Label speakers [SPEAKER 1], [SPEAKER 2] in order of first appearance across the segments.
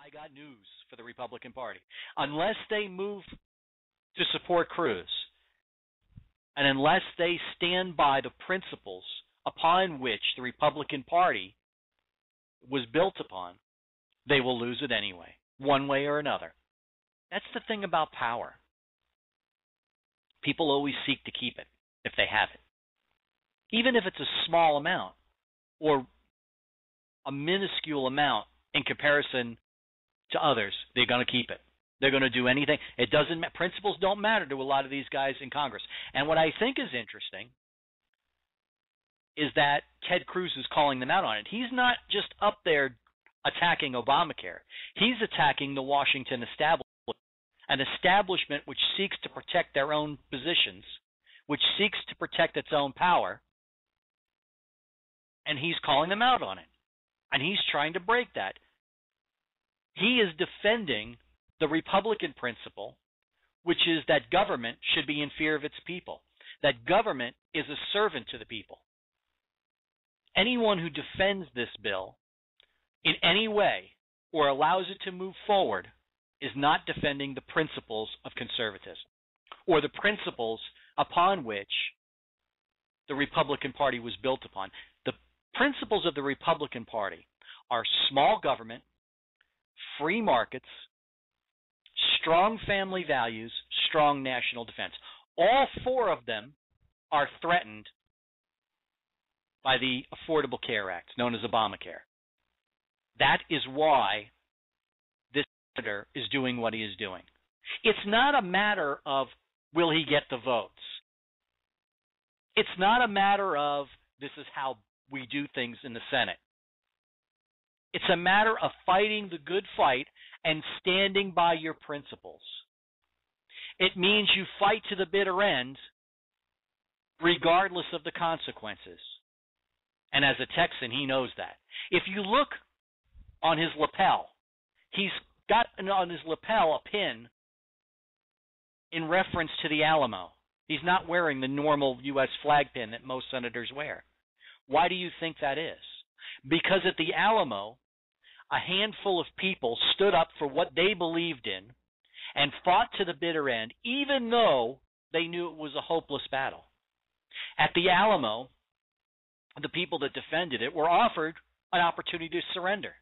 [SPEAKER 1] I got news for the Republican Party. Unless they move to support Cruz, and unless they stand by the principles upon which the Republican Party was built upon, they will lose it anyway, one way or another. That's the thing about power. People always seek to keep it if they have it. Even if it's a small amount or a minuscule amount in comparison to others, they're going to keep it. They're going to do anything. It doesn't matter. Principles don't matter to a lot of these guys in Congress. And what I think is interesting is that Ted Cruz is calling them out on it. He's not just up there attacking Obamacare. He's attacking the Washington establishment, an establishment which seeks to protect their own positions, which seeks to protect its own power, and he's calling them out on it. And he's trying to break that. He is defending the Republican principle, which is that government should be in fear of its people, that government is a servant to the people. Anyone who defends this bill in any way or allows it to move forward is not defending the principles of conservatism or the principles upon which the Republican Party was built upon. The principles of the Republican Party are small government, free markets, strong family values, strong national defense. All four of them are threatened by the Affordable Care Act, known as Obamacare. That is why this senator is doing what he is doing. It's not a matter of will he get the votes. It's not a matter of this is how we do things in the Senate. It's a matter of fighting the good fight and standing by your principles. It means you fight to the bitter end regardless of the consequences. And as a Texan, he knows that. If you look on his lapel, he's got on his lapel a pin in reference to the Alamo. He's not wearing the normal U.S. flag pin that most senators wear. Why do you think that is? Because at the Alamo, a handful of people stood up for what they believed in and fought to the bitter end, even though they knew it was a hopeless battle. At the Alamo, the people that defended it were offered an opportunity to surrender.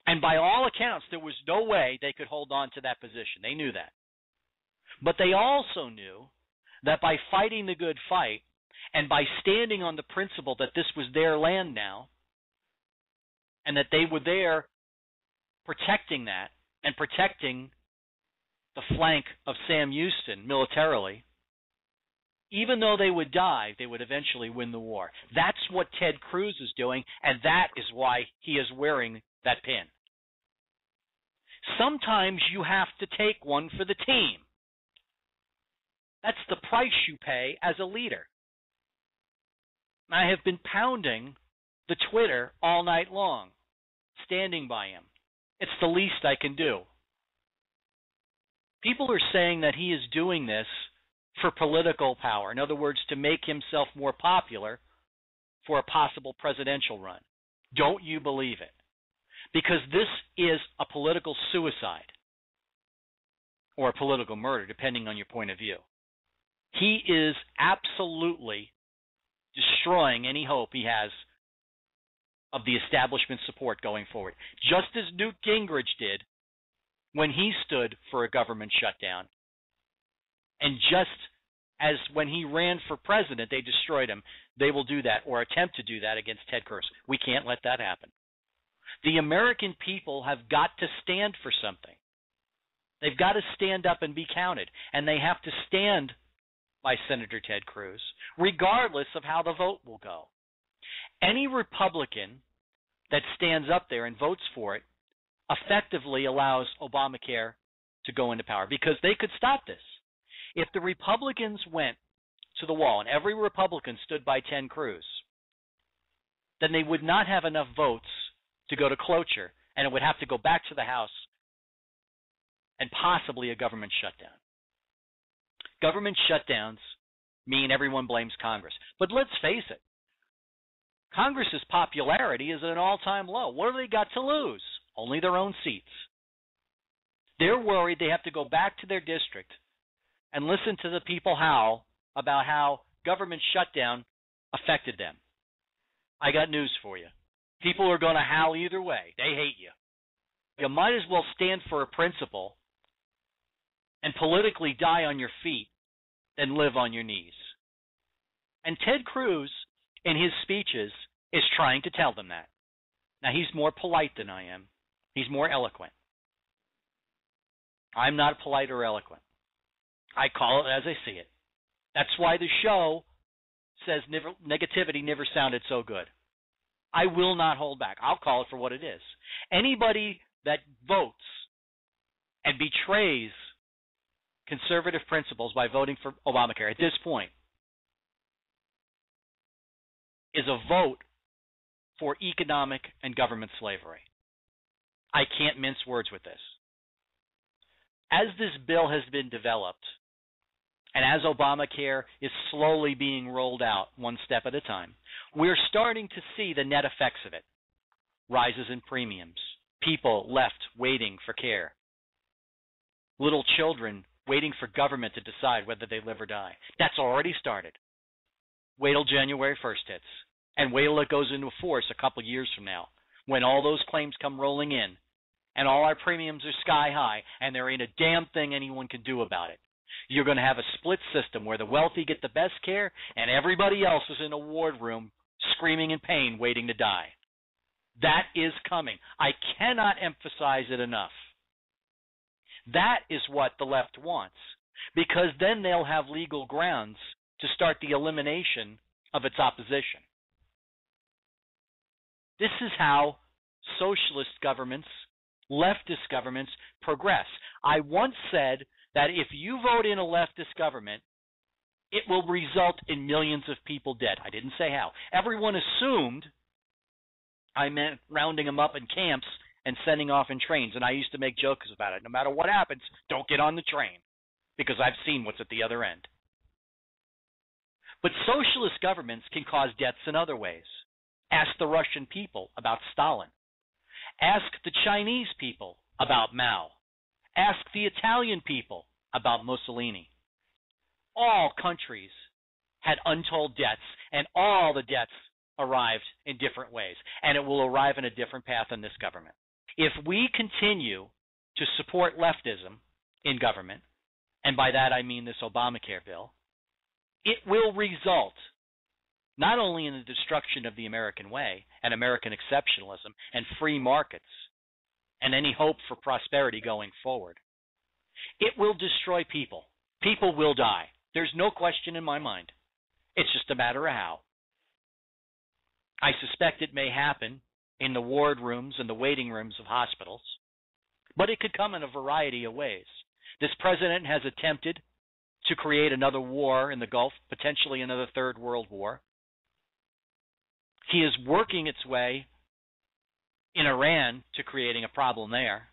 [SPEAKER 1] And by all accounts, there was no way they could hold on to that position. They knew that. But they also knew that by fighting the good fight and by standing on the principle that this was their land now, and that they were there protecting that and protecting the flank of Sam Houston militarily, even though they would die, they would eventually win the war. That's what Ted Cruz is doing, and that is why he is wearing that pin. Sometimes you have to take one for the team. That's the price you pay as a leader. I have been pounding the Twitter all night long, standing by him. It's the least I can do. People are saying that he is doing this for political power. In other words, to make himself more popular for a possible presidential run. Don't you believe it? Because this is a political suicide or a political murder, depending on your point of view. He is absolutely destroying any hope he has of the establishment support going forward. Just as Newt Gingrich did when he stood for a government shutdown. And just as when he ran for president, they destroyed him, they will do that or attempt to do that against Ted Cruz. We can't let that happen. The American people have got to stand for something. They've got to stand up and be counted. And they have to stand by Senator Ted Cruz, regardless of how the vote will go. Any Republican that stands up there and votes for it effectively allows Obamacare to go into power, because they could stop this. If the Republicans went to the wall and every Republican stood by Ted Cruz, then they would not have enough votes to go to cloture, and it would have to go back to the House and possibly a government shutdown. Government shutdowns mean everyone blames Congress. But let's face it, Congress's popularity is at an all-time low. What have they got to lose? only their own seats. They're worried they have to go back to their district and listen to the people howl about how government shutdown affected them. I got news for you. People are going to howl either way. They hate you. You might as well stand for a principle and politically die on your feet than live on your knees. And Ted Cruz, in his speeches, is trying to tell them that. Now, he's more polite than I am. He's more eloquent. I'm not polite or eloquent. I call it as I see it. That's why the show says negativity never sounded so good. I will not hold back. I'll call it for what it is. Anybody that votes and betrays conservative principles by voting for Obamacare at this point is a vote for economic and government slavery. I can't mince words with this. As this bill has been developed, and as Obamacare is slowly being rolled out one step at a time, we're starting to see the net effects of it. Rises in premiums, people left waiting for care, little children waiting for government to decide whether they live or die. That's already started. Wait till January 1st hits, and wait till it goes into force a couple years from now, when all those claims come rolling in, and all our premiums are sky high, and there ain't a damn thing anyone can do about it. You're going to have a split system where the wealthy get the best care, and everybody else is in a ward room screaming in pain, waiting to die. That is coming. I cannot emphasize it enough. That is what the left wants, because then they'll have legal grounds to start the elimination of its opposition. This is how socialist governments, leftist governments progress. I once said that if you vote in a leftist government, it will result in millions of people dead. I didn't say how. Everyone assumed I meant rounding them up in camps and sending off in trains, and I used to make jokes about it. No matter what happens, don't get on the train, because I've seen what's at the other end. But socialist governments can cause deaths in other ways. Ask the Russian people about Stalin. Ask the Chinese people about Mao. Ask the Italian people about Mussolini. All countries had untold debts, and all the debts arrived in different ways, and it will arrive in a different path in this government. If we continue to support leftism in government, and by that I mean this Obamacare bill, it will result not only in the destruction of the American way and American exceptionalism and free markets and any hope for prosperity going forward, it will destroy people. People will die. There's no question in my mind. It's just a matter of how. I suspect it may happen in the ward rooms and the waiting rooms of hospitals, but it could come in a variety of ways. This president has attempted to create another war in the Gulf, potentially another third world war. He is working its way in Iran to creating a problem there.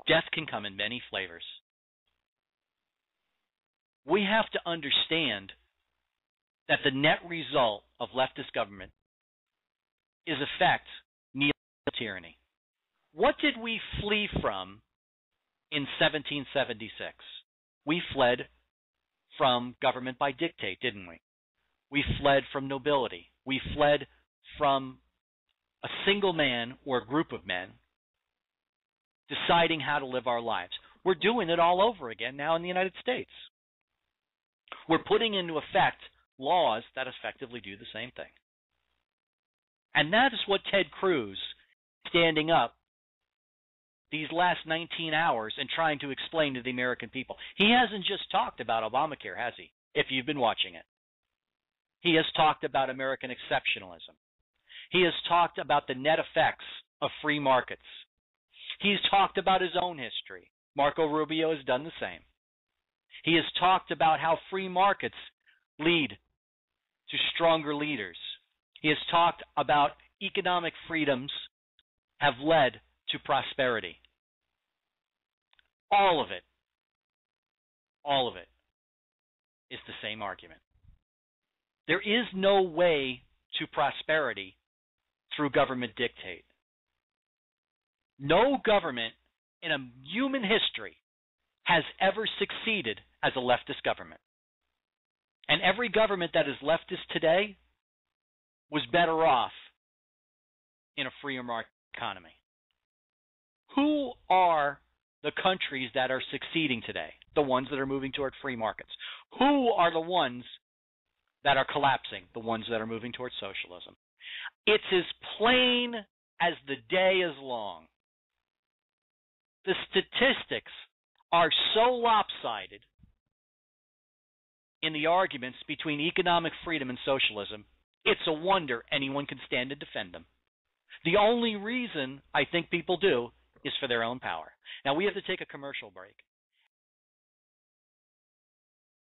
[SPEAKER 1] Death can come in many flavors. We have to understand that the net result of leftist government is effect neo-liberal tyranny. What did we flee from in 1776? We fled from government by dictate, didn't we? We fled from nobility. We fled from a single man or a group of men deciding how to live our lives. We're doing it all over again now in the United States. We're putting into effect laws that effectively do the same thing. And that is what Ted Cruz, standing up these last 19 hours and trying to explain to the American people. He hasn't just talked about Obamacare, has he? If you've been watching it. He has talked about American exceptionalism. He has talked about the net effects of free markets. He's talked about his own history. Marco Rubio has done the same. He has talked about how free markets lead to stronger leaders. He has talked about economic freedoms have led to prosperity. All of it is the same argument. There is no way to prosperity through government dictate. No government in a human history has ever succeeded as a leftist government. And every government that is leftist today was better off in a freer market economy. Who are the countries that are succeeding today? The ones that are moving toward free markets. Who are the ones that are collapsing? The ones that are moving toward socialism. It's as plain as the day is long. The statistics are so lopsided in the arguments between economic freedom and socialism, it's a wonder anyone can stand and defend them. The only reason I think people do is for their own power. Now, we have to take a commercial break.